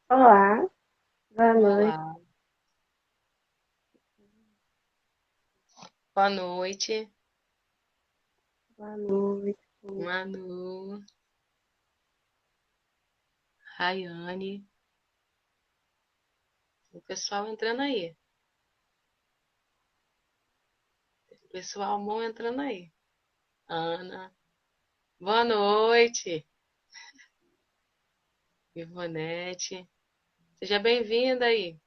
Olá, boa noite, Olá, boa noite, boa noite. Manu, Rayane, o pessoal entrando aí, o pessoal bom entrando aí. Ana, boa noite, Ivonete, seja bem-vinda aí.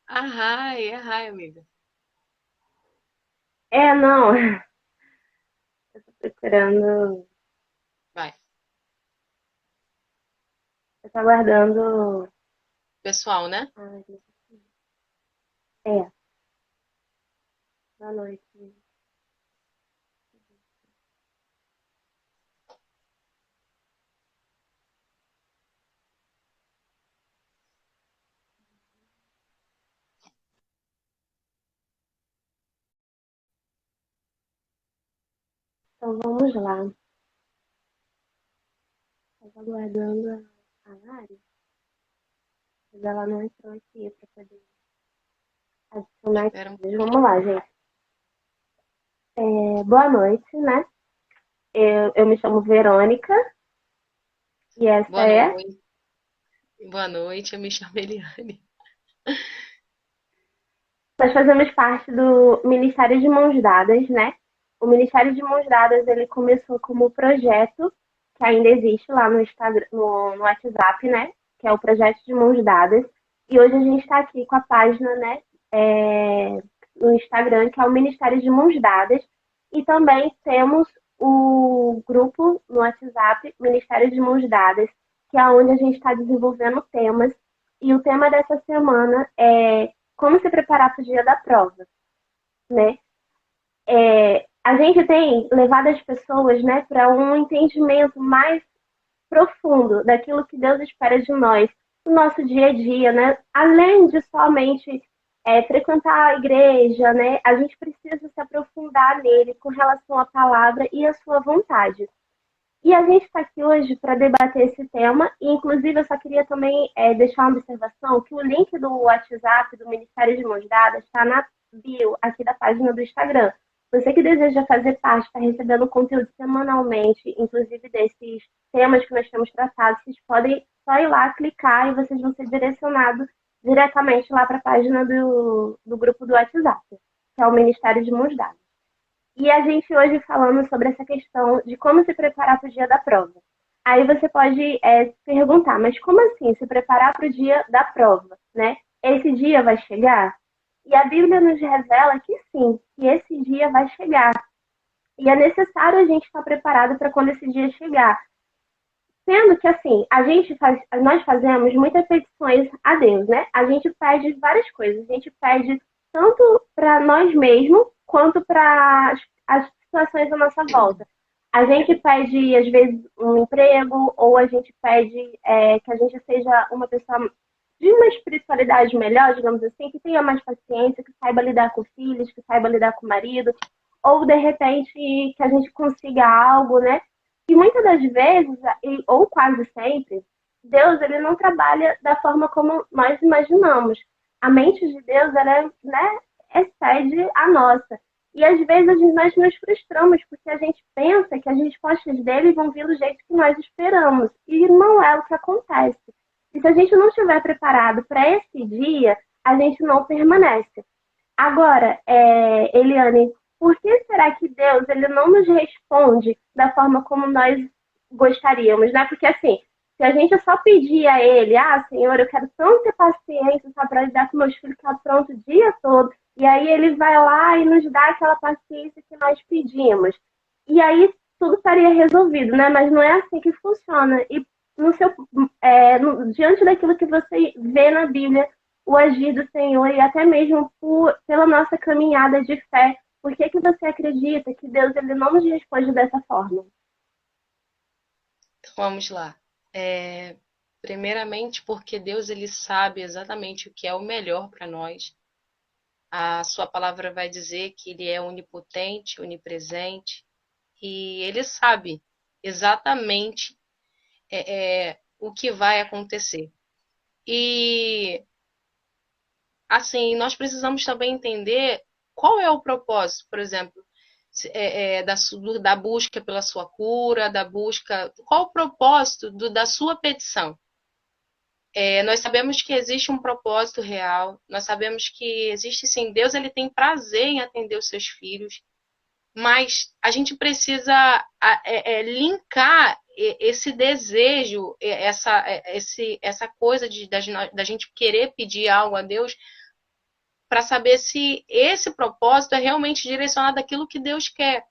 Arrai, amiga. Não, eu tô procurando, Vai, eu tô aguardando. pessoal, né? Ai, é, boa noite. Então vamos lá, eu tô aguardando a Lari, mas ela não entrou aqui pra poder adicionar aqui. Espera um Mas vamos lá, gente. Boa noite, né? Eu me chamo Verônica e essa boa é. noite, boa noite, eu me chamo Eliane. Nós fazemos parte do Ministério de Mãos Dadas, né? O Ministério de Mãos Dadas ele começou como projeto que ainda existe lá no Instagram, no WhatsApp, né? Que é o projeto de Mãos Dadas. E hoje a gente está aqui com a página, né? No Instagram, que é o Ministério de Mãos Dadas. E também temos o grupo no WhatsApp, Ministério de Mãos Dadas, que é onde a gente está desenvolvendo temas. E o tema dessa semana é como se preparar para o dia da prova, né? A gente tem levado as pessoas, né, para um entendimento mais profundo daquilo que Deus espera de nós no nosso dia a dia, né? Além de somente frequentar a igreja, né? A gente precisa se aprofundar nele com relação à palavra e à sua vontade. E a gente está aqui hoje para debater esse tema, e inclusive eu só queria também deixar uma observação que o link do WhatsApp do Ministério de Mãos Dadas está na bio aqui da página do Instagram. Você que deseja fazer parte, está recebendo conteúdo semanalmente, inclusive desses temas que nós temos tratado, vocês podem só ir lá, clicar e vocês vão ser direcionados diretamente lá para a página do grupo do WhatsApp, que é o Ministério de Mãos Dadas. E a gente hoje falando sobre essa questão de como se preparar para o dia da prova. Aí você pode perguntar, mas como assim se preparar para o dia da prova, né? Esse dia vai chegar? E a Bíblia nos revela que sim, que esse dia vai chegar. E é necessário a gente estar preparado para quando esse dia chegar. Sendo que assim, nós fazemos muitas petições a Deus, né? A gente pede várias coisas. A gente pede tanto para nós mesmos quanto para as situações à nossa volta. A gente pede, às vezes, um emprego, ou a gente pede que a gente seja uma pessoa de uma espiritualidade melhor, digamos assim, que tenha mais paciência, que saiba lidar com filhos, que saiba lidar com o marido, ou de repente que a gente consiga algo, né? E muitas das vezes, ou quase sempre, Deus ele não trabalha da forma como nós imaginamos. A mente de Deus ela né, excede a nossa. E às vezes nós nos frustramos porque a gente pensa que as respostas dele vão vir do jeito que nós esperamos. E não é o que acontece. E se a gente não estiver preparado para esse dia, a gente não permanece. Agora, Eliane, por que será que Deus ele não nos responde da forma como nós gostaríamos, né? Porque assim, se a gente só pedir a Ele, Senhor, eu quero tanto ter paciência, sabe, para lidar com meus filhos que tá pronto o dia todo, e aí Ele vai lá e nos dá aquela paciência que nós pedimos. E aí tudo estaria resolvido, né? Mas não é assim que funciona. E no seu, diante daquilo que você vê na Bíblia, o agir do Senhor e até mesmo pela nossa caminhada de fé. Por que você acredita que Deus ele não nos responde dessa forma? Então vamos lá. É, primeiramente, porque Deus ele sabe exatamente o que é o melhor para nós. A sua palavra vai dizer que ele é onipotente, onipresente, e ele sabe exatamente o que vai acontecer. E, assim, nós precisamos também entender qual é o propósito, por exemplo, da busca pela sua cura, da busca. Qual o propósito da sua petição? Nós sabemos que existe um propósito real, nós sabemos que existe sim, Deus ele tem prazer em atender os seus filhos, mas a gente precisa linkar esse desejo, essa coisa da gente querer pedir algo a Deus, para saber se esse propósito é realmente direcionado àquilo que Deus quer.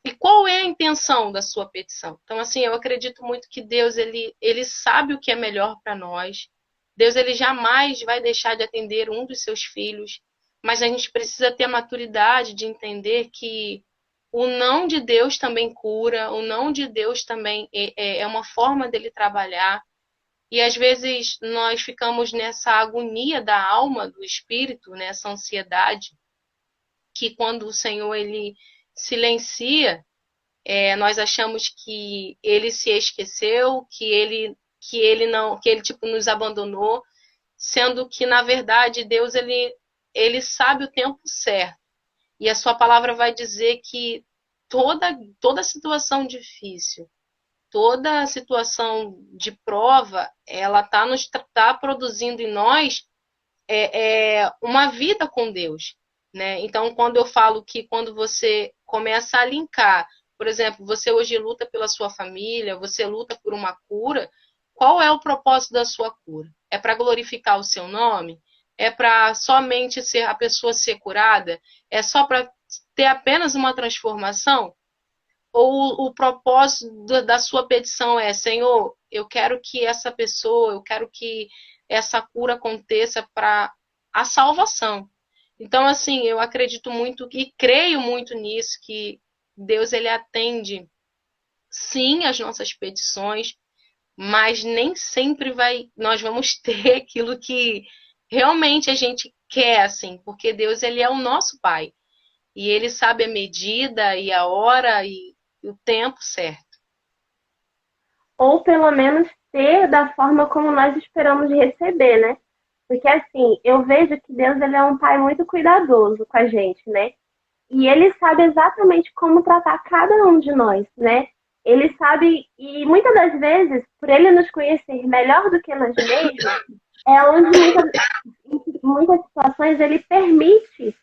E qual é a intenção da sua petição? Então, assim, eu acredito muito que Deus, ele sabe o que é melhor para nós. Deus, ele jamais vai deixar de atender um dos seus filhos. Mas a gente precisa ter a maturidade de entender que o não de Deus também cura, o não de Deus também é uma forma dele trabalhar. E às vezes nós ficamos nessa agonia da alma, do espírito, nessa ansiedade, que quando o Senhor ele silencia, nós achamos que ele se esqueceu, que ele tipo nos abandonou, sendo que na verdade Deus ele sabe o tempo certo. E a sua palavra vai dizer que toda situação difícil, toda situação de prova, ela tá produzindo em nós uma vida com Deus, né? Então, quando eu falo que quando você começa a linkar, por exemplo, você hoje luta pela sua família, você luta por uma cura, qual é o propósito da sua cura? É para glorificar o seu nome? É para somente a pessoa ser curada? É só para ter apenas uma transformação? Ou o propósito da sua petição é, Senhor, eu quero que essa pessoa, eu quero que essa cura aconteça para a salvação. Então, assim, eu acredito muito e creio muito nisso, que Deus ele atende sim as nossas petições, mas nem sempre nós vamos ter aquilo que realmente a gente quer, assim, porque Deus ele é o nosso Pai. E ele sabe a medida e a hora e o tempo certo. Ou pelo menos ter da forma como nós esperamos receber, né? Porque assim, eu vejo que Deus ele é um pai muito cuidadoso com a gente, né? E ele sabe exatamente como tratar cada um de nós, né? Ele sabe, e muitas das vezes, por ele nos conhecer melhor do que nós mesmos, é onde em muitas situações ele permite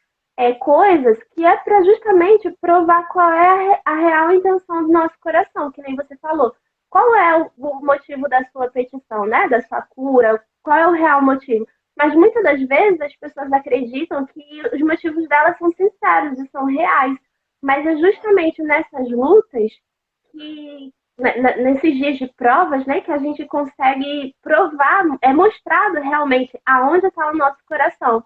coisas que é para justamente provar qual é a real intenção do nosso coração, que nem você falou. Qual é o motivo da sua petição, né? Da sua cura? Qual é o real motivo? Mas muitas das vezes as pessoas acreditam que os motivos delas são sinceros e são reais. Mas é justamente nessas lutas que, nesses dias de provas, né, que a gente consegue provar, é mostrado realmente aonde está o nosso coração.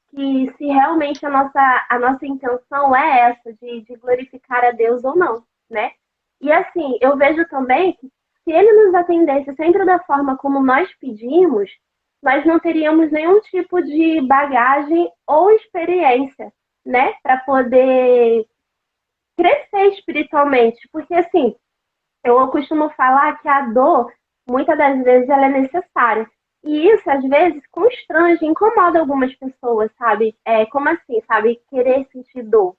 Que se realmente a nossa intenção é essa, de glorificar a Deus ou não, né? E assim, eu vejo também que se ele nos atendesse sempre da forma como nós pedimos, nós não teríamos nenhum tipo de bagagem ou experiência, né, para poder crescer espiritualmente. Porque assim, eu costumo falar que a dor, muitas das vezes, ela é necessária. E isso, às vezes, constrange, incomoda algumas pessoas, sabe? Como assim, sabe? Querer sentir dor.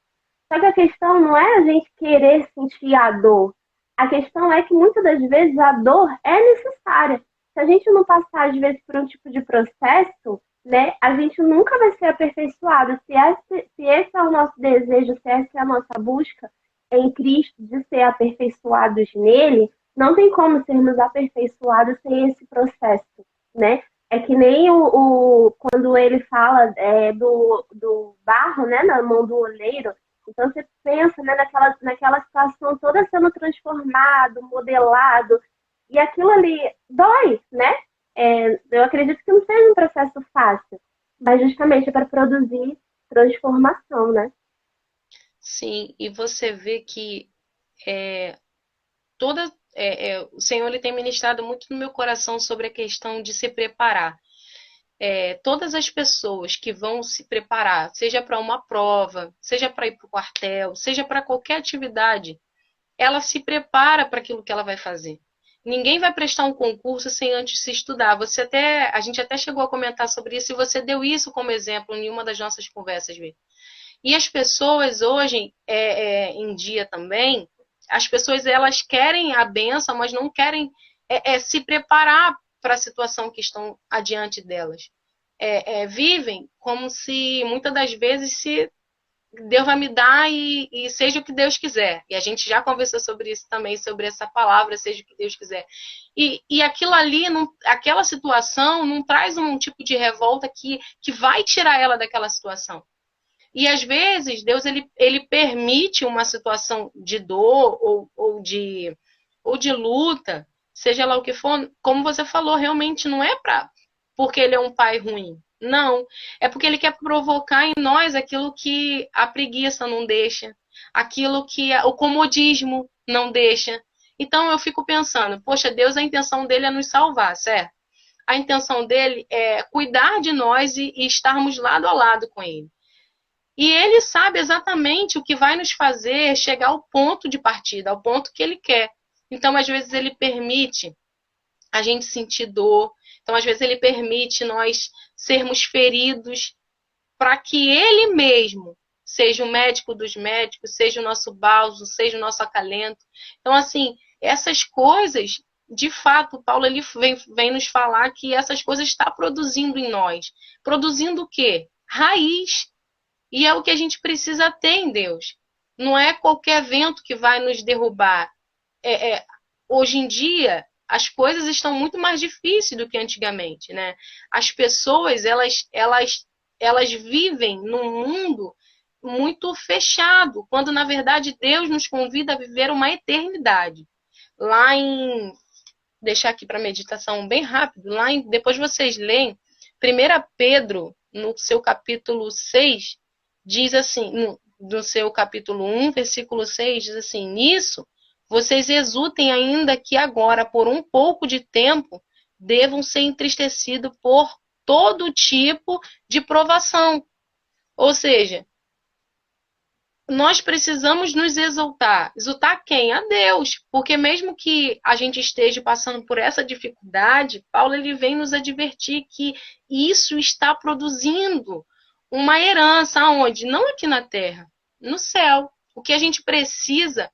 Só que a questão não é a gente querer sentir a dor. A questão é que muitas das vezes a dor é necessária. Se a gente não passar, às vezes, por um tipo de processo, né, a gente nunca vai ser aperfeiçoado. Se esse é o nosso desejo, se essa é a nossa busca em Cristo, de ser aperfeiçoados nele, não tem como sermos aperfeiçoados sem esse processo, né? É que nem quando ele fala do barro, né, na mão do oleiro. Então você pensa, né, naquela situação toda sendo transformado, modelado, e aquilo ali dói, né? Eu acredito que não seja um processo fácil, mas justamente é para produzir transformação, né? Sim, e você vê que o Senhor ele tem ministrado muito no meu coração sobre a questão de se preparar. Todas as pessoas que vão se preparar, seja para uma prova, seja para ir para o quartel, seja para qualquer atividade, ela se prepara para aquilo que ela vai fazer. Ninguém vai prestar um concurso sem antes se estudar. A gente até chegou a comentar sobre isso e você deu isso como exemplo em uma das nossas conversas, Vitor. E as pessoas hoje, em dia também, as pessoas elas querem a bênção, mas não querem se preparar para a situação que estão adiante delas. Vivem como se, muitas das vezes, se Deus vai me dar e seja o que Deus quiser. E a gente já conversou sobre isso também, sobre essa palavra, seja o que Deus quiser. E aquilo ali, aquela situação, não traz um tipo de revolta que vai tirar ela daquela situação. E às vezes Deus ele permite uma situação de dor ou de luta, seja lá o que for, como você falou, realmente não é porque ele é um pai ruim. Não, é porque ele quer provocar em nós aquilo que a preguiça não deixa, aquilo que o comodismo não deixa. Então eu fico pensando, poxa, Deus, a intenção dele é nos salvar, certo? A intenção dele é cuidar de nós e estarmos lado a lado com ele. E ele sabe exatamente o que vai nos fazer chegar ao ponto de partida, ao ponto que ele quer. Então, às vezes, ele permite a gente sentir dor. Então, às vezes, ele permite nós sermos feridos para que ele mesmo seja o médico dos médicos, seja o nosso bálsamo, seja o nosso acalento. Então, assim, essas coisas, de fato, Paulo ele vem nos falar que essas coisas estão produzindo em nós. Produzindo o quê? Raiz. E é o que a gente precisa ter em Deus. Não é qualquer vento que vai nos derrubar. Hoje em dia, as coisas estão muito mais difíceis do que antigamente, né? As pessoas, elas vivem num mundo muito fechado, quando, na verdade, Deus nos convida a viver uma eternidade. Lá em... Deixar aqui para meditação bem rápido. Depois vocês leem 1 Pedro, no seu capítulo 6, diz assim, no seu capítulo 1, versículo 6, diz assim: nisso, vocês exultem ainda que agora, por um pouco de tempo, devam ser entristecidos por todo tipo de provação. Ou seja, nós precisamos nos exaltar. Exaltar quem? A Deus. Porque mesmo que a gente esteja passando por essa dificuldade, Paulo ele vem nos advertir que isso está produzindo uma herança aonde? Não aqui na terra, no céu. O que a gente precisa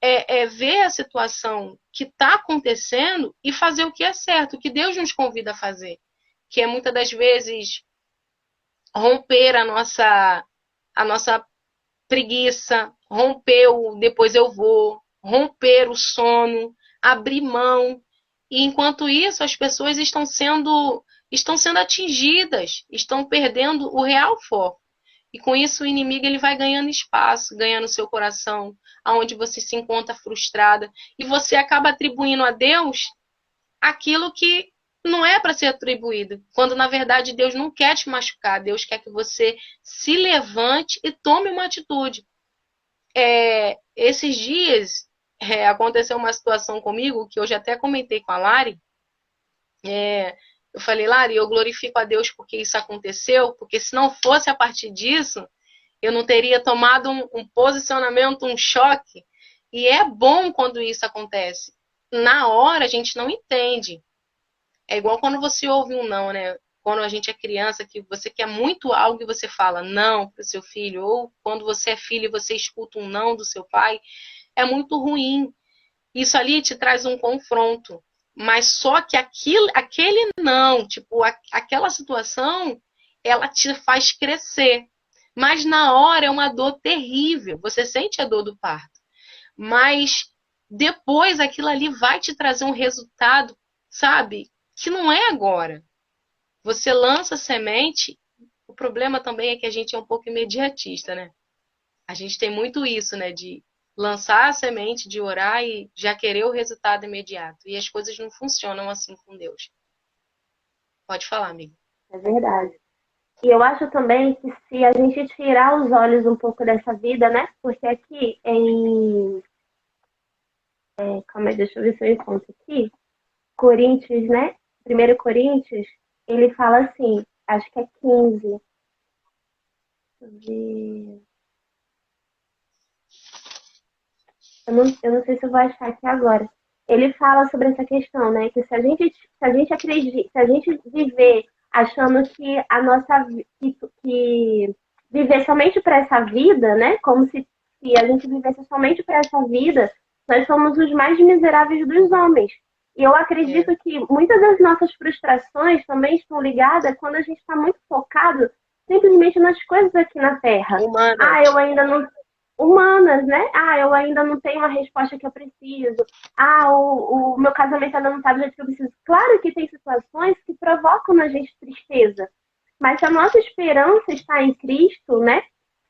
é ver a situação que está acontecendo e fazer o que é certo, o que Deus nos convida a fazer. Que é muitas das vezes romper a nossa preguiça, romper o depois eu vou, romper o sono, abrir mão. E enquanto isso, as pessoas estão sendo atingidas, estão perdendo o real foco. E com isso o inimigo ele vai ganhando espaço, ganhando seu coração, aonde você se encontra frustrada e você acaba atribuindo a Deus aquilo que não é para ser atribuído, quando na verdade Deus não quer te machucar, Deus quer que você se levante e tome uma atitude. Esses dias aconteceu uma situação comigo que eu já até comentei com a Lari. Eu falei, Lari, eu glorifico a Deus porque isso aconteceu, porque se não fosse a partir disso, eu não teria tomado um posicionamento, um choque. E é bom quando isso acontece. Na hora a gente não entende. É igual quando você ouve um não, né? Quando a gente é criança, que você quer muito algo e você fala não para o seu filho, ou quando você é filho e você escuta um não do seu pai, é muito ruim. Isso ali te traz um confronto. Mas só que aquele não, tipo, aquela situação, ela te faz crescer. Mas na hora é uma dor terrível. Você sente a dor do parto. Mas depois aquilo ali vai te trazer um resultado, sabe? Que não é agora. Você lança semente, o problema também é que a gente é um pouco imediatista, né? A gente tem muito isso, né? De lançar a semente, de orar e já querer o resultado imediato. E as coisas não funcionam assim com Deus. Pode falar, amigo. É verdade. E eu acho também que se a gente tirar os olhos um pouco dessa vida, né? Porque aqui em. Calma aí, deixa eu ver se eu encontro aqui. Coríntios, né? 1 Coríntios, ele fala assim, acho que é 15. Deixa eu ver. Eu não sei se eu vou achar aqui agora. ele fala sobre essa questão, né? Que se a gente acredita, se a gente viver achando que a nossa que viver somente para essa vida, né? Como se a gente vivesse somente para essa vida, nós somos os mais miseráveis dos homens. E eu É, acredito que muitas das nossas frustrações também estão ligadas quando a gente está muito focado simplesmente nas coisas aqui na Terra. Ah, eu humanas. ainda não. Humanas, né? Ah, eu ainda não tenho a resposta que eu preciso. Ah, o meu casamento ainda não está do jeito que eu preciso. Claro que tem situações que provocam na gente tristeza. Mas se a nossa esperança está em Cristo, né?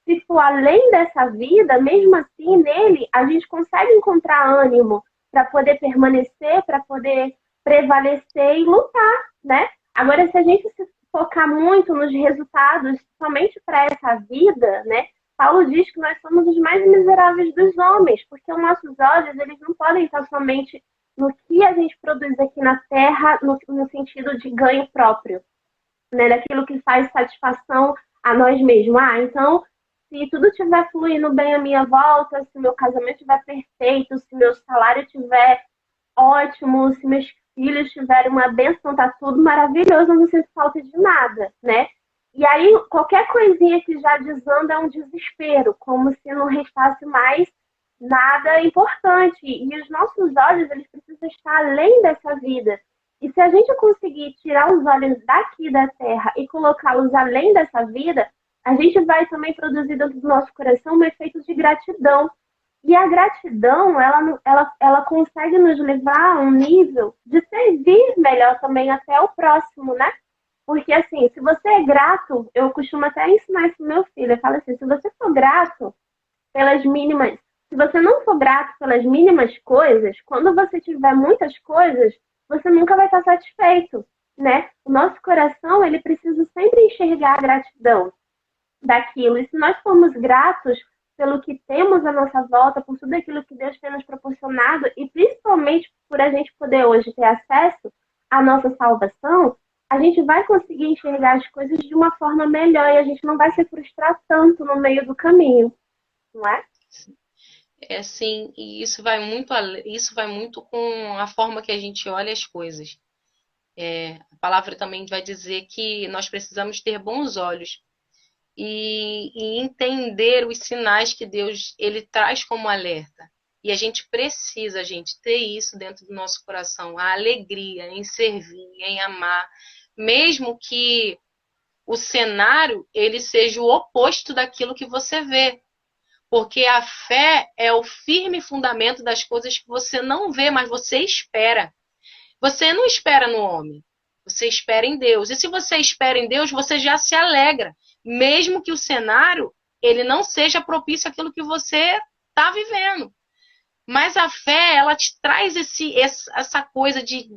Se for além dessa vida, mesmo assim, nele, a gente consegue encontrar ânimo para poder permanecer, para poder prevalecer e lutar, né? Agora, se a gente se focar muito nos resultados somente para essa vida, né? Paulo diz que nós somos os mais miseráveis dos homens, porque os nossos olhos, eles não podem estar somente no que a gente produz aqui na Terra, no sentido de ganho próprio, né? Daquilo que faz satisfação a nós mesmos. Ah, então, se tudo estiver fluindo bem à minha volta, se meu casamento estiver perfeito, se meu salário estiver ótimo, se meus filhos tiverem uma bênção, tá tudo maravilhoso, eu não sinto falta de nada, né? E aí, qualquer coisinha que já desanda é um desespero, como se não restasse mais nada importante. E os nossos olhos, eles precisam estar além dessa vida. E se a gente conseguir tirar os olhos daqui da Terra e colocá-los além dessa vida, a gente vai também produzir dentro do nosso coração um efeito de gratidão. E a gratidão, ela consegue nos levar a um nível de servir melhor também até o próximo, né? Porque, assim, se você é grato, eu costumo até ensinar isso pro meu filho. Eu falo assim, se você for grato pelas mínimas, se você não for grato pelas mínimas coisas, quando você tiver muitas coisas, você nunca vai estar satisfeito, né? O nosso coração, ele precisa sempre enxergar a gratidão daquilo. E se nós formos gratos pelo que temos à nossa volta, por tudo aquilo que Deus tem nos proporcionado e principalmente por a gente poder hoje ter acesso à nossa salvação, a gente vai conseguir enxergar as coisas de uma forma melhor e a gente não vai se frustrar tanto no meio do caminho, não é? É assim, e isso vai muito com a forma que a gente olha as coisas. A palavra também vai dizer que nós precisamos ter bons olhos e entender os sinais que Deus ele traz como alerta. E a gente precisa, gente, ter isso dentro do nosso coração, a alegria em servir, em amar, mesmo que o cenário ele seja o oposto daquilo que você vê. Porque a fé é o firme fundamento das coisas que você não vê, mas você espera. Você não espera no homem, você espera em Deus. E se você espera em Deus, você já se alegra, mesmo que o cenário ele não seja propício àquilo que você está vivendo. Mas a fé, ela te traz essa coisa de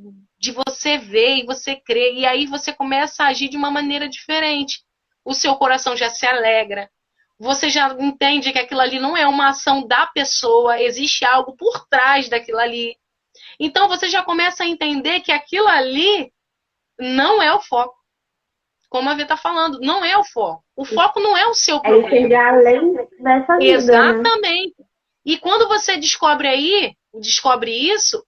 você ver e você crer, e aí você começa a agir de uma maneira diferente. O seu coração já se alegra, você já entende que aquilo ali não é uma ação da pessoa, existe algo por trás daquilo ali. Então você já começa a entender que aquilo ali não é o foco. Como a Vê está falando, não é o foco. O foco não é o seu É problema. enxergar além dessa vida, né? Exatamente. E quando você descobre isso,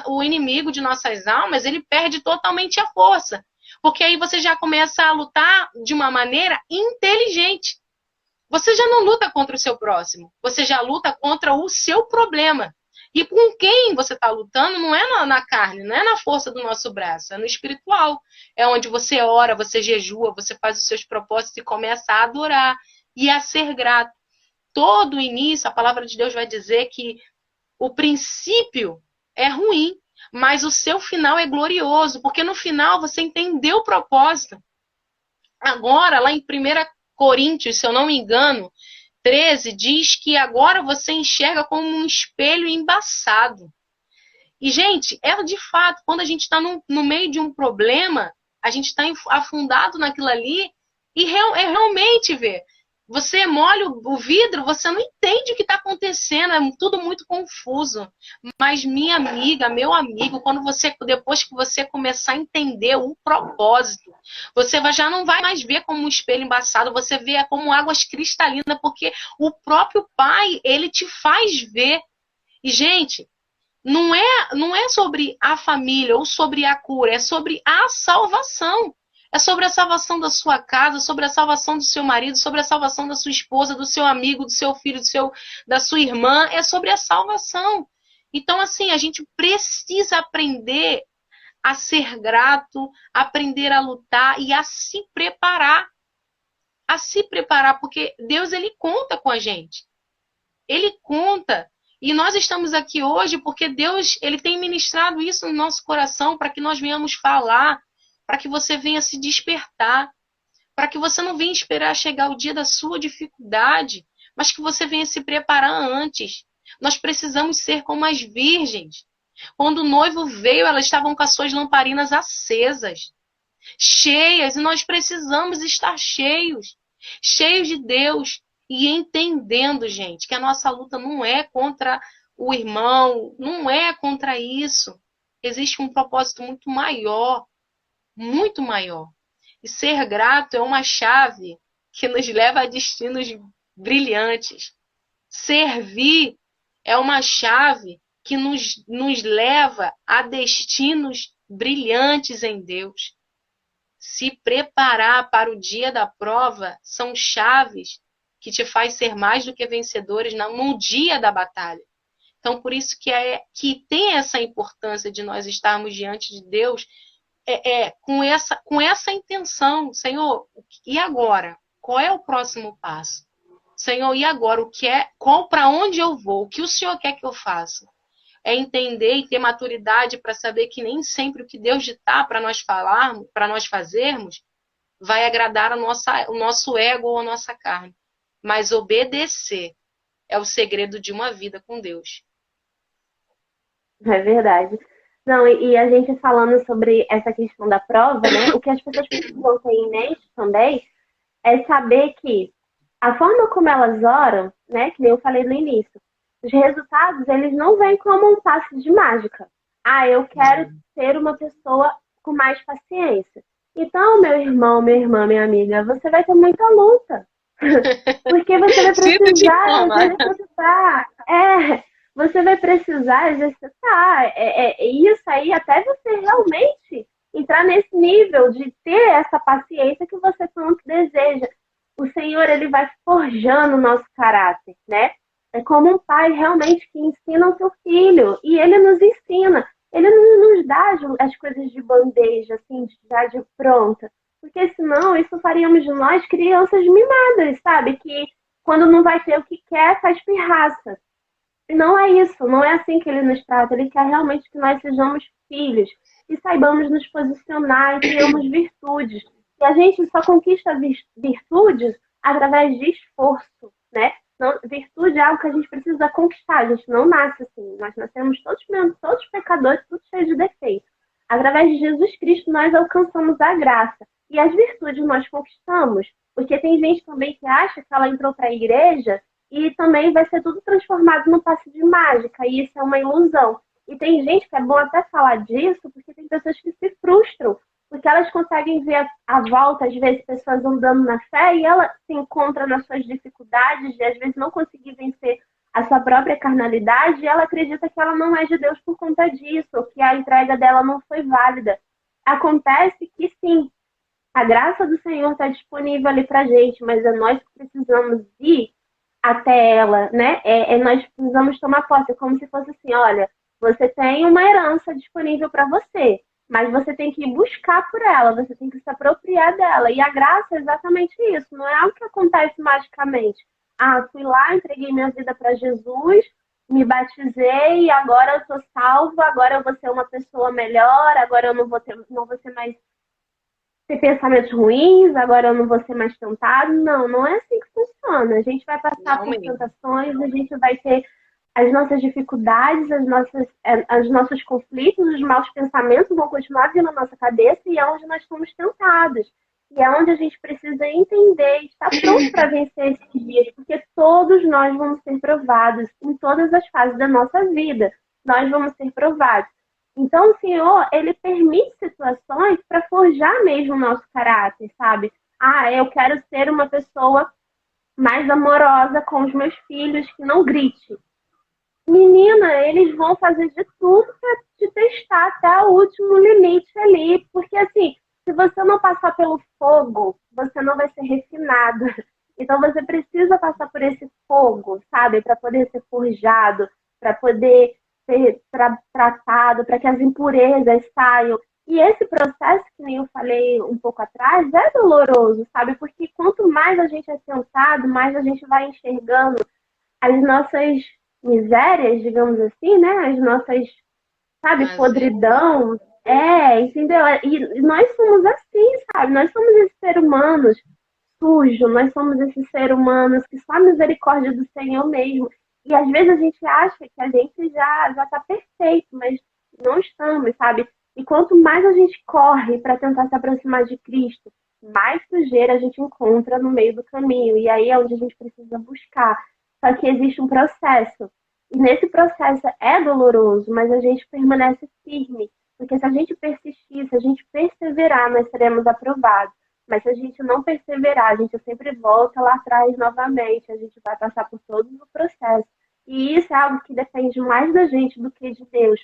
o inimigo de nossas almas, ele perde totalmente a força. Porque aí você já começa a lutar de uma maneira inteligente. Você já não luta contra o seu próximo, você já luta contra o seu problema. E com quem você está lutando não é na carne, não é na força do nosso braço, é no espiritual. É onde você ora, você jejua, você faz os seus propósitos e começa a adorar e a ser grato. Todo início, a palavra de Deus vai dizer que o princípio é ruim, mas o seu final é glorioso, porque no final você entendeu o propósito. Agora, lá em 1 Coríntios, se eu não me engano, 13, diz que agora você enxerga como um espelho embaçado. E, gente, é de fato, quando a gente está no meio de um problema, a gente está afundado naquilo ali e realmente vê. Você molha o vidro, você não entende o que está acontecendo, é tudo muito confuso. Mas minha amiga, meu amigo, depois que você começar a entender o propósito, você já não vai mais ver como um espelho embaçado, você vê como águas cristalinas, porque o próprio Pai, ele te faz ver. E, gente, não é sobre a família ou sobre a cura, é sobre a salvação. É sobre a salvação da sua casa, sobre a salvação do seu marido, sobre a salvação da sua esposa, do seu amigo, do seu filho, da sua irmã. É sobre a salvação. Então, assim, a gente precisa aprender a ser grato, aprender a lutar e a se preparar. A se preparar, porque Deus, ele conta com a gente. Ele conta. E nós estamos aqui hoje porque Deus, ele tem ministrado isso no nosso coração para que nós venhamos falar, para que você venha se despertar, para que você não venha esperar chegar o dia da sua dificuldade, mas que você venha se preparar antes. Nós precisamos ser como as virgens. Quando o noivo veio, elas estavam com as suas lamparinas acesas, cheias, e nós precisamos estar cheios de Deus e entendendo, gente, que a nossa luta não é contra o irmão, não é contra isso. Existe um propósito muito maior. Muito maior. E ser grato é uma chave que nos leva a destinos brilhantes. Servir é uma chave que nos leva a destinos brilhantes em Deus. Se preparar para o dia da prova são chaves que te faz ser mais do que vencedores no dia da batalha. Então, por isso que tem essa importância de nós estarmos diante de Deus com essa intenção. Senhor, e agora? Qual é o próximo passo? Senhor, e agora? Para onde eu vou? O que o Senhor quer que eu faça? É entender e ter maturidade para saber que nem sempre o que Deus ditar para nós falarmos, para nós fazermos, vai agradar o nosso ego ou a nossa carne. Mas obedecer é o segredo de uma vida com Deus. É verdade. Não, e a gente falando sobre essa questão da prova, né? O que as pessoas precisam ter em mente também é saber que a forma como elas oram, né? Que nem eu falei no início, os resultados, eles não vêm como um passe de mágica. Ah, eu quero ser uma pessoa com mais paciência. Então, meu irmão, minha irmã, minha amiga, você vai ter muita luta. Porque você vai precisar exercitar. Você vai precisar exercitar. Isso aí, até você realmente entrar nesse nível de ter essa paciência que você tanto deseja. O Senhor, ele vai forjando o nosso caráter, né? É como um pai realmente que ensina o seu filho. E ele nos ensina. Ele não nos dá as coisas de bandeja, assim, já de pronta. Porque senão isso faríamos de nós crianças mimadas, sabe? Que quando não vai ter o que quer, faz pirraça. E não é isso, não é assim que ele nos trata. Ele quer realmente que nós sejamos filhos e saibamos nos posicionar e tenhamos virtudes. E a gente só conquista virtudes através de esforço, né? Não, virtude é algo que a gente precisa conquistar, a gente não nasce assim. Nós nascemos todos pecadores, todos cheios de defeito. Através de Jesus Cristo nós alcançamos a graça. E as virtudes nós conquistamos, porque tem gente também que acha que ela entrou para a igreja e também vai ser tudo transformado no passe de mágica, e isso é uma ilusão. E tem gente que é bom até falar disso, porque tem pessoas que se frustram, porque elas conseguem ver à volta, às vezes, pessoas andando na fé, e ela se encontra nas suas dificuldades, de às vezes não conseguir vencer a sua própria carnalidade, e ela acredita que ela não é de Deus por conta disso, ou que a entrega dela não foi válida. Acontece que sim, a graça do Senhor está disponível ali pra gente, mas é nós que precisamos ir até ela, né? Nós precisamos tomar posse, como se fosse assim, olha, você tem uma herança disponível para você, mas você tem que buscar por ela, você tem que se apropriar dela. E a graça é exatamente isso, não é algo que acontece magicamente. Ah, fui lá, entreguei minha vida para Jesus, me batizei, e agora eu sou salva, agora eu vou ser uma pessoa melhor, agora eu não vou ser mais ter pensamentos ruins, agora eu não vou ser mais tentado. Não, não é assim que funciona. A gente vai passar por tentações, a gente vai ter as nossas dificuldades, os nossos conflitos, os maus pensamentos vão continuar vindo na nossa cabeça, e é onde nós somos tentados. E é onde a gente precisa entender e estar pronto para vencer esses dias, porque todos nós vamos ser provados em todas as fases da nossa vida. Nós vamos ser provados. Então, o Senhor, ele permite situações para forjar mesmo o nosso caráter, sabe? Ah, eu quero ser uma pessoa mais amorosa com os meus filhos, que não grite. menina, eles vão fazer de tudo para te testar até o último limite ali. Porque, assim, se você não passar pelo fogo, você não vai ser refinado. Então, você precisa passar por esse fogo, sabe? Para poder ser forjado, para poder ser tratado, para que as impurezas saiam. E esse processo, que nem eu falei um pouco atrás, é doloroso, sabe? Porque quanto mais a gente é sentado, mais a gente vai enxergando as nossas misérias, digamos assim, né? As nossas, sabe, Mas podridão. É, entendeu? E nós somos assim, sabe? Nós somos esses seres humanos sujos, nós somos esses seres humanos que só a misericórdia do Senhor mesmo. E às vezes a gente acha que a gente já está perfeito, mas não estamos, sabe? E quanto mais a gente corre para tentar se aproximar de Cristo, mais sujeira a gente encontra no meio do caminho. E aí é onde a gente precisa buscar. Só que existe um processo. E nesse processo é doloroso, mas a gente permanece firme. Porque se a gente persistir, se a gente perseverar, nós seremos aprovados. Mas se a gente não perseverar, a gente sempre volta lá atrás novamente, a gente vai passar por todo o processo. E isso é algo que depende mais da gente do que de Deus.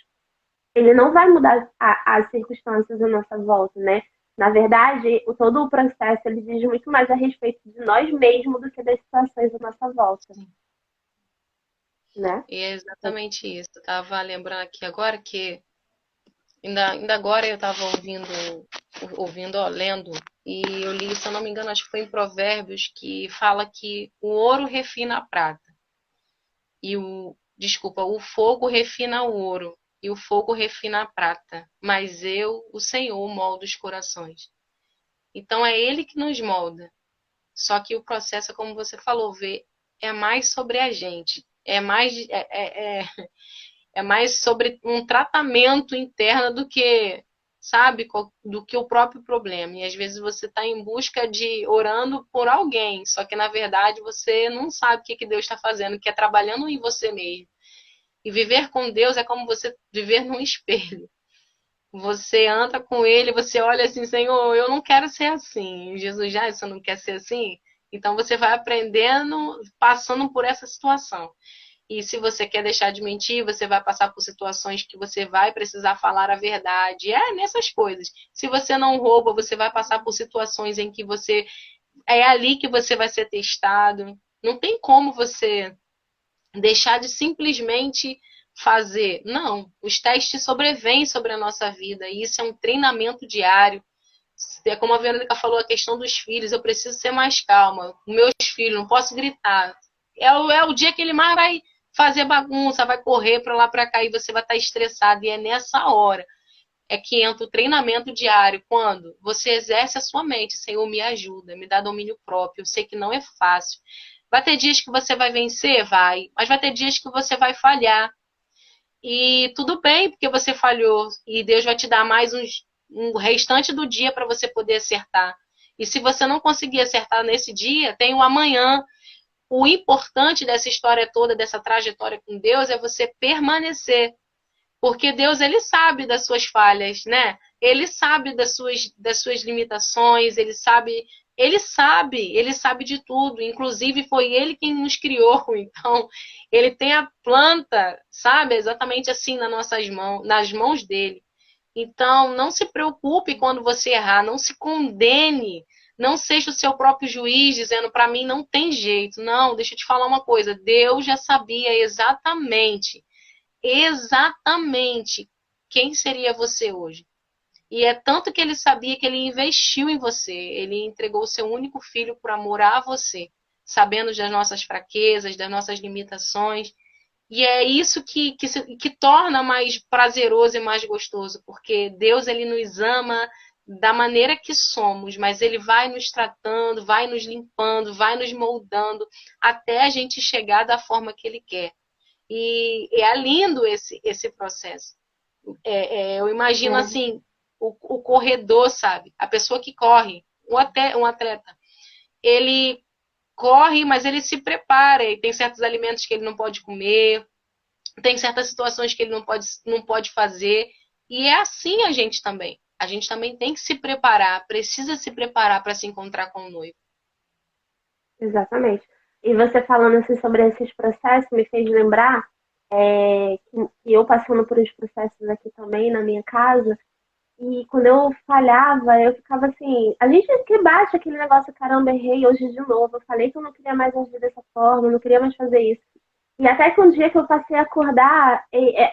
Ele não vai mudar as circunstâncias à nossa volta, né? Na verdade, todo o processo ele diz muito mais a respeito de nós mesmos do que das situações à nossa volta, né? e é exatamente isso. Eu tava lembrando aqui agora que ainda agora eu estava ouvindo, ó, lendo, e eu li, se eu não me engano, acho que foi em Provérbios, que fala que o ouro refina a prata, desculpa, o fogo refina o ouro, e o fogo refina a prata, mas eu, o Senhor, moldo os corações. Então é Ele que nos molda. Só que o processo, como você falou, é mais sobre a gente, é mais sobre um tratamento interno do que, sabe, do que o próprio problema. E às vezes você está em busca de orando por alguém, só que na verdade você não sabe o que que Deus está fazendo, que é trabalhando em você mesmo. E viver com Deus é como você viver num espelho. Você anda com ele, você olha assim, Senhor, eu não quero ser assim. Jesus já, você não quer ser assim? Então você vai aprendendo, passando por essa situação. E se você quer deixar de mentir, você vai passar por situações que você vai precisar falar a verdade. É nessas coisas. Se você não rouba, você vai passar por situações em que você é ali que você vai ser testado. Não tem como você deixar de simplesmente fazer. Não, os testes sobrevêm sobre a nossa vida e isso é um treinamento diário. É como a Verônica falou, a questão dos filhos, eu preciso ser mais calma. Os meus filhos, não posso gritar. É o dia que ele mais vai fazer bagunça, vai correr para lá para cá e você vai estar estressado. E é nessa hora é que entra o treinamento diário, quando você exerce a sua mente, Senhor, me ajuda, me dá domínio próprio. Eu sei que não é fácil. Vai ter dias que você vai vencer? Vai. Mas vai ter dias que você vai falhar. E tudo bem, porque você falhou. E Deus vai te dar mais um restante do dia para você poder acertar. E se você não conseguir acertar nesse dia, tem o amanhã. O importante dessa história toda, dessa trajetória com Deus, é você permanecer. Porque Deus, ele sabe das suas falhas, né? Ele sabe das suas limitações, ele sabe de tudo. Inclusive, foi ele quem nos criou. Então, ele tem a planta, sabe? Exatamente assim nas nossas mãos, nas mãos dele. Então, não se preocupe quando você errar, não se condene, não seja o seu próprio juiz dizendo para mim não tem jeito. Não, deixa eu te falar uma coisa. Deus já sabia exatamente quem seria você hoje. E é tanto que ele sabia que ele investiu em você. Ele entregou o seu único filho por amor a você, sabendo das nossas fraquezas, das nossas limitações. E é isso que torna mais prazeroso e mais gostoso, porque Deus ele nos ama da maneira que somos, mas ele vai nos tratando, vai nos limpando, vai nos moldando até a gente chegar da forma que ele quer. E é lindo esse processo. Eu imagino É, assim, o corredor, sabe? A pessoa que corre, um atleta, ele corre, mas ele se prepara, e tem certos alimentos que ele não pode comer, tem certas situações que ele não pode fazer, e é assim a gente também. A gente também tem que se preparar, precisa se preparar para se encontrar com o noivo. exatamente. E você falando assim sobre esses processos me fez lembrar. que eu passando por os processos aqui também na minha casa, e quando eu falhava, eu ficava assim, a gente que bate aquele negócio, caramba, errei hoje de novo, eu falei que eu não queria mais agir dessa forma, eu não queria mais fazer isso. E até que um dia que eu passei a acordar,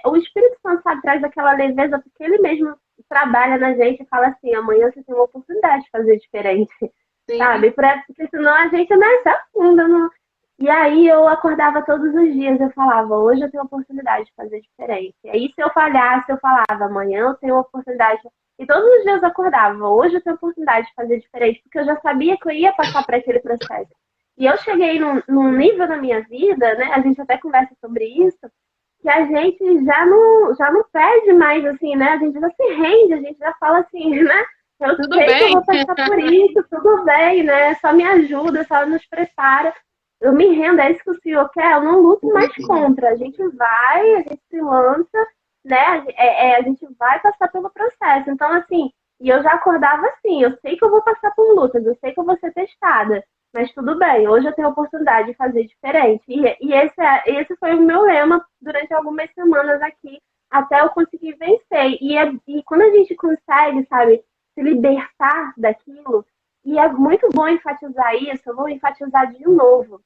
o Espírito Santo, sabe, traz aquela leveza, porque ele mesmo trabalha na gente e fala assim, amanhã você tem uma oportunidade de fazer diferente, Sim. sabe? Porque senão a gente se afunda. E aí eu acordava todos os dias, eu falava, hoje eu tenho a oportunidade de fazer diferente. E aí se eu falhasse, eu falava, amanhã eu tenho a oportunidade. E todos os dias eu acordava, hoje eu tenho a oportunidade de fazer diferente, porque eu já sabia que eu ia passar por aquele processo. E eu cheguei num nível na minha vida, né? A gente até conversa sobre isso, que a gente já não pede mais, assim, né? A gente já se rende, a gente já fala assim, né? Eu Tudo sei que eu bem. vou passar por isso, tudo bem, né? Só me ajuda, só nos prepara. Eu me rendo, é isso que o senhor quer, eu não luto mais contra. A gente vai, a gente se lança, né? A gente vai passar pelo processo. Então, assim, e eu já acordava assim, eu sei que eu vou passar por lutas, eu sei que eu vou ser testada. Mas tudo bem, hoje eu tenho a oportunidade de fazer diferente. E esse foi o meu lema durante algumas semanas aqui, até eu conseguir vencer. E quando a gente consegue, sabe, se libertar daquilo, e é muito bom enfatizar isso, eu vou enfatizar de novo.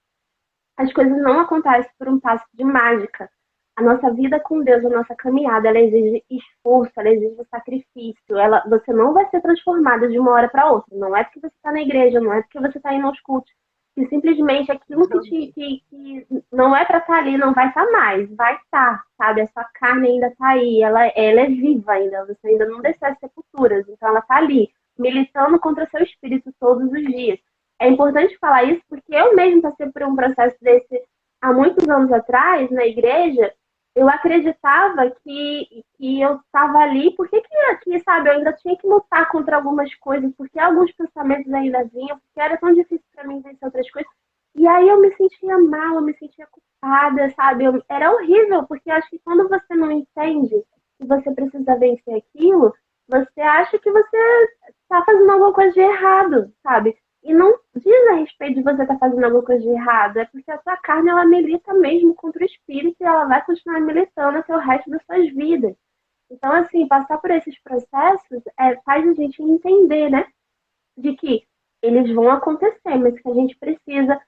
As coisas não acontecem por um passo de mágica. A nossa vida com Deus, a nossa caminhada, ela exige esforço, ela exige sacrifício. Você não vai ser transformada de uma hora para outra. Não é porque você está na igreja, não é porque você está indo aos cultos, que simplesmente aquilo que não é para estar ali não vai estar mais. Vai estar, sabe? A sua carne ainda está aí, ela é viva ainda. Você ainda não desceu as sepulturas, então ela está ali, militando contra seu espírito todos os dias. É importante falar isso porque eu mesmo passei por um processo desse há muitos anos atrás, na igreja. Eu acreditava que eu estava ali, porque aqui, sabe, eu ainda tinha que lutar contra algumas coisas, porque alguns pensamentos ainda vinham, porque era tão difícil para mim vencer outras coisas. E aí eu me sentia mal, eu me sentia culpada, sabe? Era horrível, porque eu acho que quando você não entende que você precisa vencer aquilo, você acha que você está fazendo alguma coisa de errado, sabe? E não diz a respeito de você estar fazendo alguma coisa de errado, é porque a sua carne ela milita mesmo contra o espírito e ela vai continuar militando até o resto das suas vidas. Então, assim, passar por esses processos faz a gente entender, né, de que eles vão acontecer, mas que a gente precisa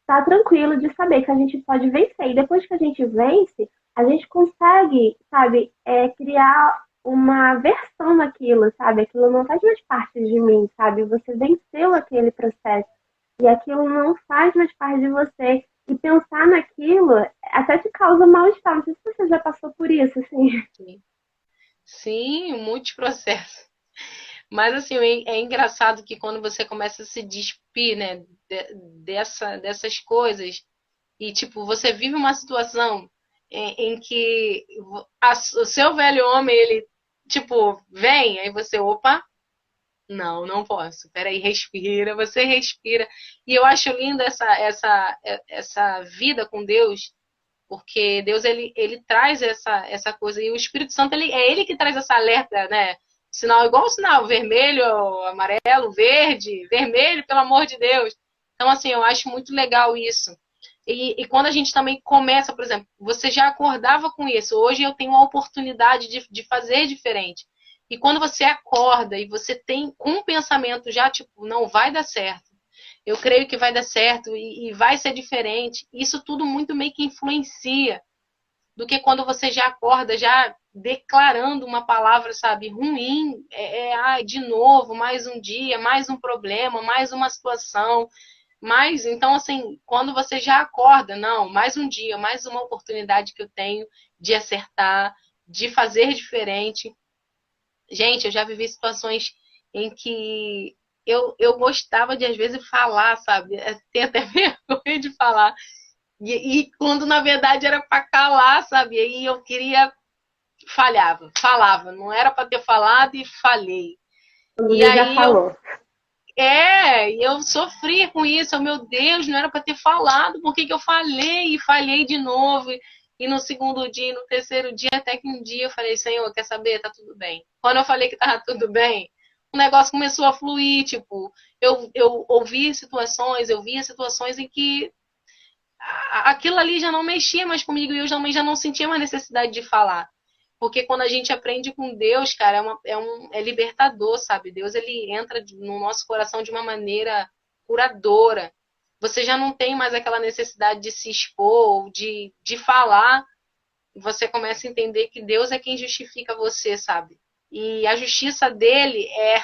estar tranquilo de saber que a gente pode vencer. E depois que a gente vence, a gente consegue, sabe, criar uma versão naquilo, sabe? Aquilo não faz mais parte de mim, sabe? Você venceu aquele processo e aquilo não faz mais parte de você. E pensar naquilo até te causa mal-estar. Não sei se você já passou por isso, assim. Sim, muitos processos. Mas assim, é engraçado que quando você começa a se despir, né, dessas coisas, e tipo, você vive uma situação em que o seu velho homem, ele, tipo, vem, aí você, opa, não, não posso. Peraí, respira, você respira. E eu acho linda essa vida com Deus, porque Deus ele traz essa coisa e o Espírito Santo é ele que traz essa alerta, né? Sinal igual o sinal vermelho, amarelo, verde, vermelho, pelo amor de Deus. Então assim, eu acho muito legal isso. E quando a gente também começa, por exemplo, você já acordava com isso. Hoje eu tenho a oportunidade de fazer diferente. E quando você acorda e você tem um pensamento já tipo, não vai dar certo, eu creio que vai dar certo e vai ser diferente. Isso tudo muito meio que influencia do que quando você já acorda, já declarando uma palavra, sabe, ruim. De novo, mais um dia, mais um problema, mais uma situação. Mas, então, assim, quando você já acorda, não, mais um dia, mais uma oportunidade que eu tenho de acertar, de fazer diferente. Gente, eu já vivi situações em que eu gostava de, às vezes, falar, sabe? Tem até vergonha de falar. E quando, na verdade, era para calar, sabe? E aí eu queria... falava. Não era para ter falado e falei. Quando E Deus já aí eu... falou. eu sofria com isso. Meu Deus, não era para ter falado. Por que que eu falei? E falhei de novo. E no segundo dia, e no terceiro dia, até que um dia eu falei, Senhor, quer saber? Tá tudo bem. Quando eu falei que tava tudo bem, o negócio começou a fluir, tipo, eu via situações em que aquilo ali já não mexia mais comigo e eu também já não sentia mais necessidade de falar. Porque quando a gente aprende com Deus, cara, é libertador, sabe? Deus, ele entra no nosso coração de uma maneira curadora. Você já não tem mais aquela necessidade de se expor, de falar. Você começa a entender que Deus é quem justifica você, sabe? E a justiça dele é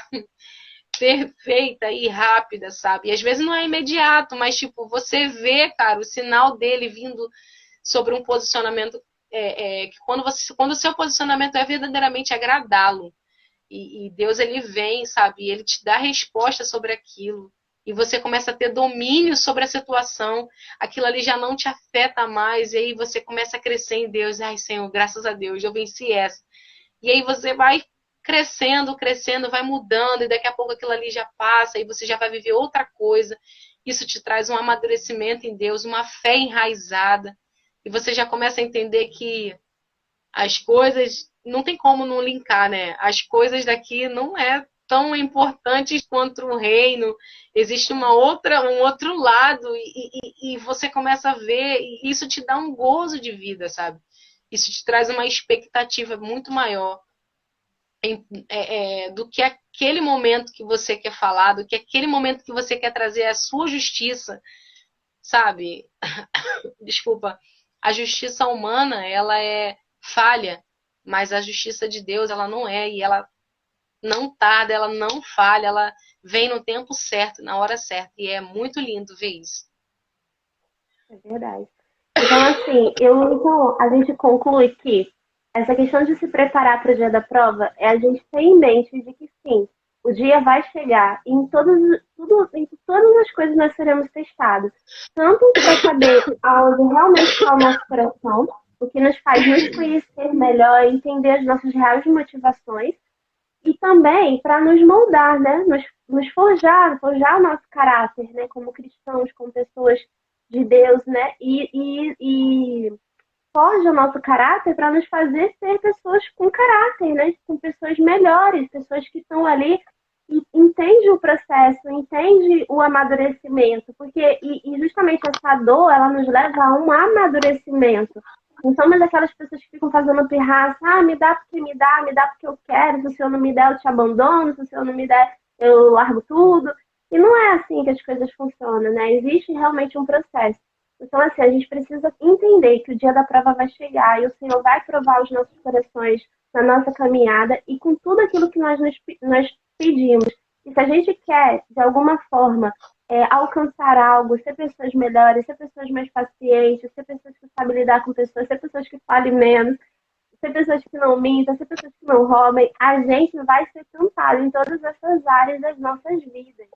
perfeita e rápida, sabe? E às vezes não é imediato, mas tipo, você vê, cara, o sinal dele vindo sobre um posicionamento que quando o seu posicionamento é verdadeiramente agradá-lo e Deus ele vem, sabe? E ele te dá resposta sobre aquilo e você começa a ter domínio sobre a situação, aquilo ali já não te afeta mais e aí você começa a crescer em Deus. Ai, Senhor, graças a Deus, eu venci essa. E aí você vai crescendo, crescendo, vai mudando, e daqui a pouco aquilo ali já passa, e você já vai viver outra coisa. Isso te traz um amadurecimento em Deus, uma fé enraizada, e você já começa a entender que as coisas, não tem como não linkar, né? As coisas daqui não é tão importantes quanto o reino, existe um outro lado, e você começa a ver, e isso te dá um gozo de vida, sabe? Isso te traz uma expectativa muito maior do que aquele momento que você quer falar, do que aquele momento que você quer trazer a sua justiça, sabe? Desculpa. A justiça humana, ela é falha, mas a justiça de Deus, ela não é, e ela não tarda, ela não falha, ela vem no tempo certo, na hora certa, e é muito lindo ver isso. É verdade. Então, assim, então, a gente conclui que essa questão de se preparar para o dia da prova é a gente ter em mente de que sim, o dia vai chegar e em todas as coisas nós seremos testados. Tanto para saber aonde realmente está o nosso coração, o que nos faz nos conhecer melhor, entender as nossas reais motivações, e também para nos moldar, né? Nos forjar o nosso caráter, né? Como cristãos, como pessoas de Deus, né? E forja o nosso caráter para nos fazer ser pessoas com caráter, né? Com pessoas melhores, pessoas que estão ali e entendem o processo, entendem o amadurecimento, porque justamente essa dor, ela nos leva a um amadurecimento. Não somos aquelas pessoas que ficam fazendo pirraça, me dá porque me dá porque eu quero, se o senhor não me der, eu te abandono, se o senhor não me der, eu largo tudo. E não é assim que as coisas funcionam, né? Existe realmente um processo. Então, assim, a gente precisa entender que o dia da prova vai chegar e o Senhor vai provar os nossos corações na nossa caminhada e com tudo aquilo que nós pedimos. E se a gente quer, de alguma forma, alcançar algo, ser pessoas melhores, ser pessoas mais pacientes, ser pessoas que sabem lidar com pessoas, ser pessoas que falem menos, ser pessoas que não mintam, ser pessoas que não roubem, a gente vai ser tentado em todas essas áreas das nossas vidas,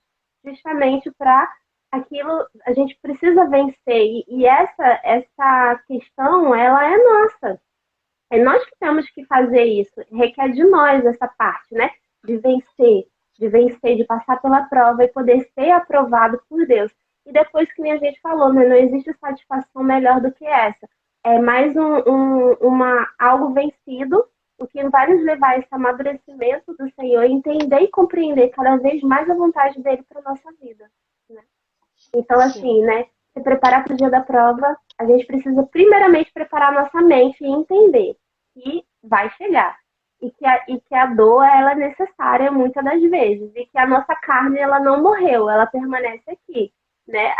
justamente para aquilo a gente precisa vencer e essa questão ela é nossa. É nós que temos que fazer isso. Requer de nós essa parte, né? De vencer, de passar pela prova e poder ser aprovado por Deus. E depois que nem a gente falou, né? Não existe satisfação melhor do que essa. É mais algo vencido, o que vai nos levar a esse amadurecimento do Senhor, entender e compreender cada vez mais a vontade dele para nossa vida. Né? Então, assim, né? Se preparar para o dia da prova, a gente precisa primeiramente preparar a nossa mente e entender que vai chegar. E que a dor, ela é necessária muitas das vezes. E que a nossa carne, ela não morreu, ela permanece aqui, né?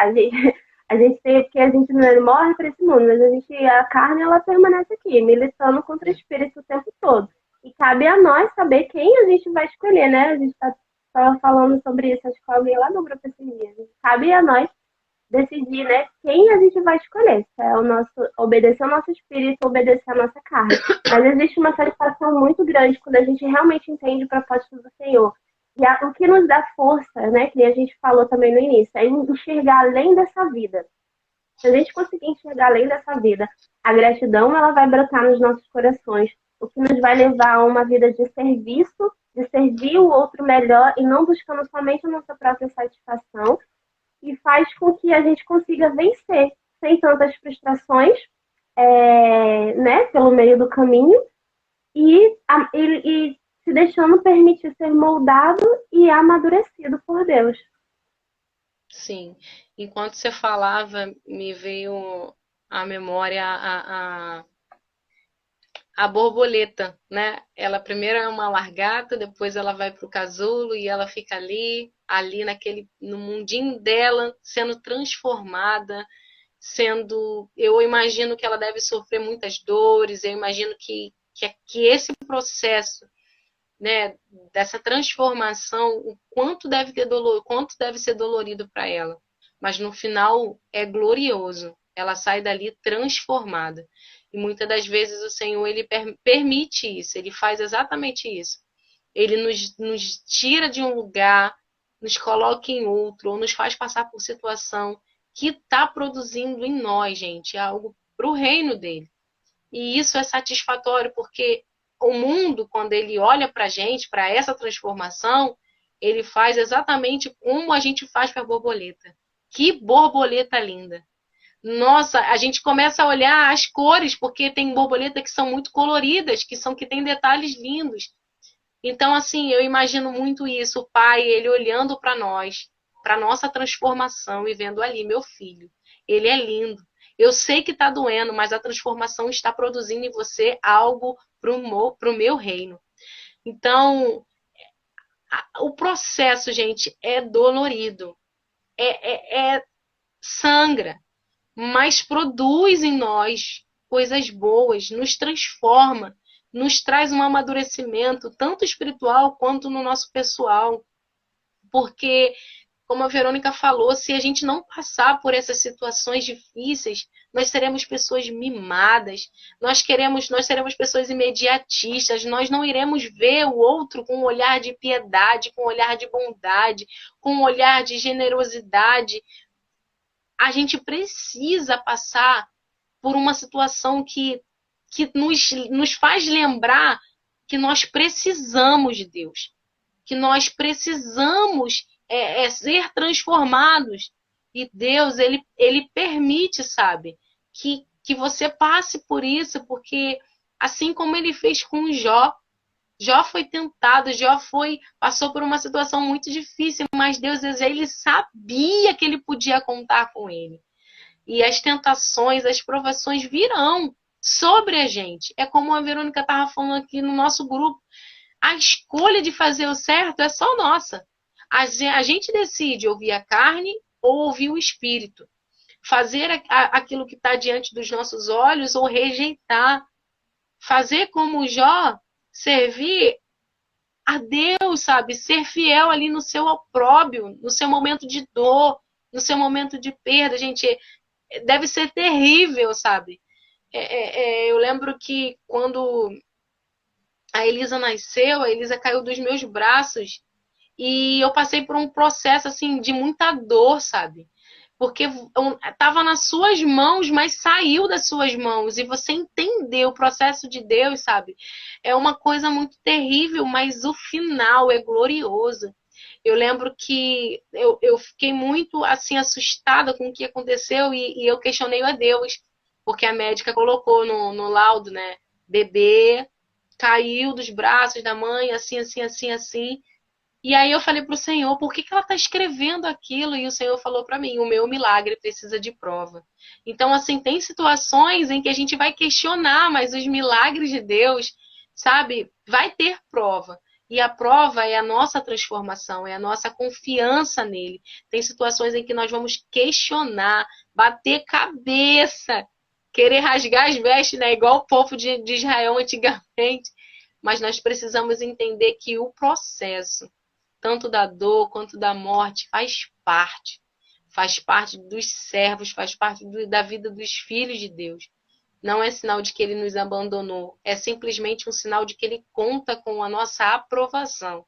Porque a gente não morre para esse mundo, mas a carne, ela permanece aqui, militando contra o espírito o tempo todo. E cabe a nós saber quem a gente vai escolher, né? A gente estava falando sobre isso, acho que alguém lá no grupo esse dia. Cabe a nós decidir, né, quem a gente vai escolher. Se é obedecer ao nosso espírito, obedecer à nossa carne. Mas existe uma satisfação muito grande quando a gente realmente entende o propósito do Senhor. E o que nos dá força, né, que a gente falou também no início, é enxergar além dessa vida. Se a gente conseguir enxergar além dessa vida, a gratidão ela vai brotar nos nossos corações, o que nos vai levar a uma vida de serviço, de servir o outro melhor e não buscando somente a nossa própria satisfação, e faz com que a gente consiga vencer sem tantas frustrações, né, pelo meio do caminho, e se deixando permitir ser moldado e amadurecido por Deus. sim. Enquanto você falava, me veio à memória a borboleta, né? Ela primeiro é uma largata, depois ela vai para o casulo e ela fica ali no mundinho dela, sendo transformada, eu imagino que ela deve sofrer muitas dores, eu imagino que esse processo, né, dessa transformação, o quanto deve ter dolor, quanto deve ser dolorido para ela. Mas no final é glorioso. Ela sai dali transformada. E muitas das vezes o Senhor ele permite isso, ele faz exatamente isso. Ele nos tira de um lugar, nos coloca em outro, ou nos faz passar por situação que está produzindo em nós, gente, algo para o reino dele. E isso é satisfatório, porque o mundo, quando ele olha para a gente, para essa transformação, ele faz exatamente como a gente faz para a borboleta. Que borboleta linda! Nossa, a gente começa a olhar as cores, porque tem borboleta que são muito coloridas, que têm detalhes lindos. Então, assim, eu imagino muito isso, o pai, ele olhando para nós, para nossa transformação e vendo ali, meu filho, ele é lindo. Eu sei que está doendo, mas a transformação está produzindo em você algo para o meu reino. Então, o processo, gente, é dolorido, é sangra, mas produz em nós coisas boas, nos transforma, nos traz um amadurecimento, tanto espiritual quanto no nosso pessoal. Porque, como a Verônica falou, se a gente não passar por essas situações difíceis, nós seremos pessoas mimadas, nós seremos pessoas imediatistas, nós não iremos ver o outro com um olhar de piedade, com um olhar de bondade, com um olhar de generosidade. A gente precisa passar por uma situação que nos faz lembrar que nós precisamos de Deus, que nós precisamos ser transformados. E Deus, ele permite, sabe, que você passe por isso, porque assim como ele fez com Jó, Jó foi tentado, passou por uma situação muito difícil, mas Deus, ele sabia que ele podia contar com ele. E as tentações, as provações virão sobre a gente. É como a Verônica estava falando aqui no nosso grupo. A escolha de fazer o certo é só nossa. A gente decide ouvir a carne ou ouvir o espírito. Fazer aquilo que está diante dos nossos olhos ou rejeitar. Fazer como Jó, servir a Deus, sabe? Ser fiel ali no seu opróbrio, no seu momento de dor, no seu momento de perda. Gente, deve ser terrível, sabe? Eu lembro que quando a Elisa nasceu, a Elisa caiu dos meus braços e eu passei por um processo assim de muita dor, sabe? Porque estava nas suas mãos, mas saiu das suas mãos. E você entender o processo de Deus, sabe? É uma coisa muito terrível, mas o final é glorioso. Eu lembro que eu fiquei muito assim assustada com o que aconteceu e eu questionei a Deus, porque a médica colocou no laudo, né? Bebê caiu dos braços da mãe, assim, assim, assim, assim. E aí eu falei pro Senhor, por que ela está escrevendo aquilo? E o Senhor falou para mim, o meu milagre precisa de prova. Então, assim, tem situações em que a gente vai questionar, mas os milagres de Deus, sabe, vai ter prova. E a prova é a nossa transformação, é a nossa confiança nele. Tem situações em que nós vamos questionar, bater cabeça, querer rasgar as vestes, né? Igual o povo de Israel antigamente. Mas nós precisamos entender que o processo tanto da dor quanto da morte, faz parte dos servos, faz parte da vida dos filhos de Deus. Não é sinal de que ele nos abandonou, é simplesmente um sinal de que ele conta com a nossa aprovação.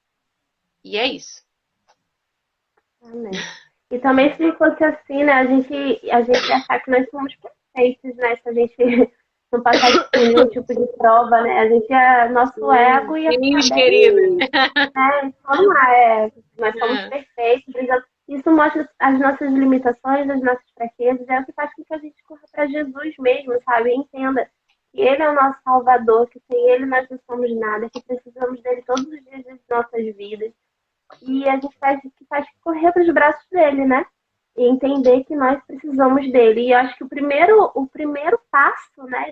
E é isso. Amém. E também se fosse assim, né, a gente ia achar que nós somos perfeitos, né, se a gente não passar por nenhum tipo de prova, né, nosso ego ia ficar bem, né, vamos lá, nós somos perfeitos, isso mostra as nossas limitações, as nossas fraquezas, é o que faz com que a gente corra para Jesus mesmo, sabe, e entenda que Ele é o nosso Salvador, que sem Ele nós não somos nada, que precisamos dele todos os dias das nossas vidas. E a gente faz correr para os braços dele, né? e entender que nós precisamos dele. E eu acho que o primeiro passo, né,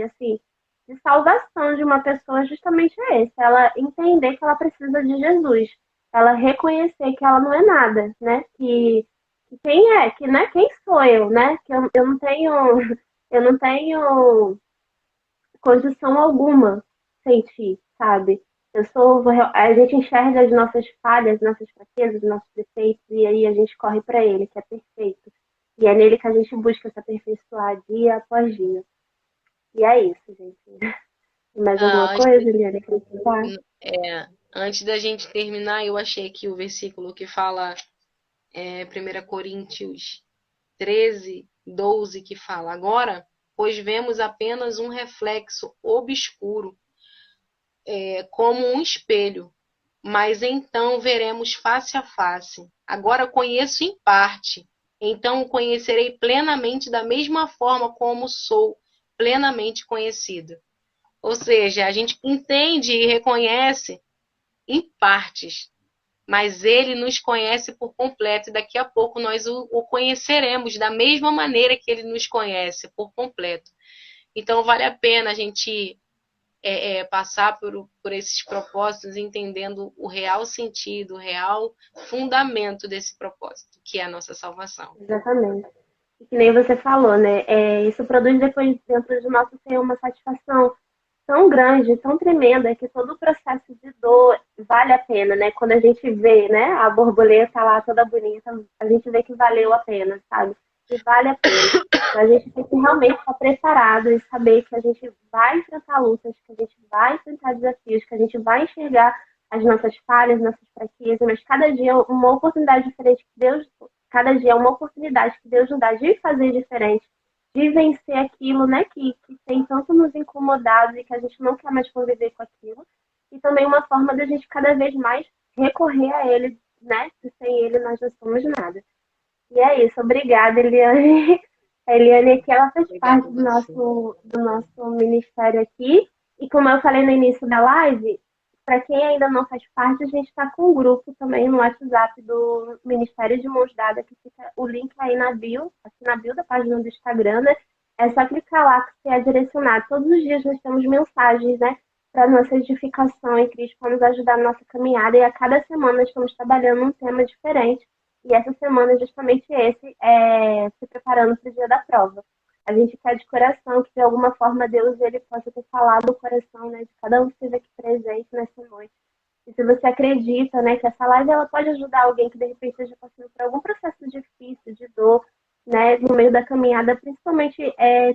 assim, de salvação de uma pessoa justamente é esse, ela entender que ela precisa de Jesus, ela reconhecer que ela não é nada, né, que quem é, que, né, quem sou eu, né, que eu não tenho, eu não tenho condição alguma sem ti, sabe? A gente enxerga as nossas falhas, nossas fraquezas, nossos defeitos, e aí a gente corre para ele, que é perfeito. E é nele que a gente busca se aperfeiçoar dia após dia. E é isso, gente. Mais alguma Ah, coisa, Eliane, acrescentar? antes da gente terminar, eu achei que o versículo que fala, 1 Coríntios 13:12, que fala: agora, pois vemos apenas um reflexo obscuro, como um espelho, mas então veremos face a face. Agora conheço em parte, então o conhecerei plenamente da mesma forma como sou plenamente conhecido. Ou seja, a gente entende e reconhece em partes, mas ele nos conhece por completo e daqui a pouco nós o conheceremos da mesma maneira que ele nos conhece por completo. Então vale a pena a gente passar por esses propósitos, entendendo o real sentido, o real fundamento desse propósito, que é a nossa salvação. Exatamente. E que nem você falou, né? Isso produz depois dentro de nosso ser uma satisfação tão grande, tão tremenda, que todo o processo de dor vale a pena, né? Quando a gente vê, né, a borboleta lá toda bonita, a gente vê que valeu a pena, sabe? Que vale a pena. Então a gente tem que realmente estar preparado e saber que a gente vai enfrentar lutas, que a gente vai enfrentar desafios, que a gente vai enxergar as nossas falhas, nossas fraquezas, mas cada dia é uma oportunidade diferente que Deus, cada dia é uma oportunidade que Deus nos dá de fazer diferente, de vencer aquilo, né, que tem tanto nos incomodado e que a gente não quer mais conviver com aquilo. E também uma forma da gente cada vez mais recorrer a ele, né, que sem ele nós não somos nada. E é isso, obrigada, Eliane. A Eliane aqui, ela faz Obrigada parte a do você. nosso ministério aqui. E como eu falei no início da live, para quem ainda não faz parte, a gente está com um grupo também no WhatsApp do Ministério de Mãos Dadas, que fica o link aí na bio, aqui na bio da página do Instagram, né? É só clicar lá que você é direcionado. Todos os dias nós temos mensagens, né? Para nossa edificação em Cristo, para nos ajudar na nossa caminhada. E a cada semana nós estamos trabalhando um tema diferente. E essa semana é justamente esse, se preparando para o dia da prova. A gente quer de coração que, de alguma forma, Deus ele possa ter falado o coração, né, de cada um que esteja aqui presente nessa noite. E se você acredita, né, que essa live ela pode ajudar alguém que, de repente, esteja passando por algum processo difícil, de dor, né, no meio da caminhada, principalmente,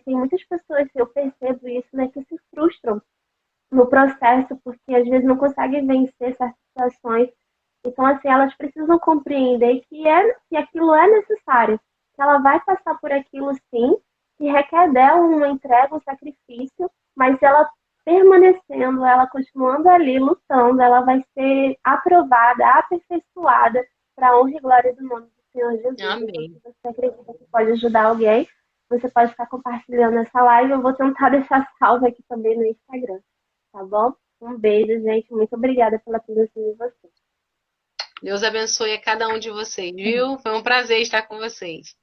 tem muitas pessoas, eu percebo isso, né, que se frustram no processo, porque às vezes não conseguem vencer certas situações. Então, assim, elas precisam compreender que aquilo é necessário, que ela vai passar por aquilo sim, que requer dela uma entrega, um sacrifício, mas se ela permanecendo, ela continuando ali, lutando, ela vai ser aprovada, aperfeiçoada para a honra e glória do nome do Senhor Jesus. Então, se Amém. você acredita que pode ajudar alguém, você pode estar compartilhando essa live. Eu vou tentar deixar salvo aqui também no Instagram, tá bom? Um beijo, gente. Muito obrigada pela presença de vocês. Deus abençoe a cada um de vocês, viu? Foi um prazer estar com vocês.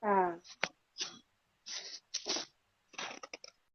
Tá.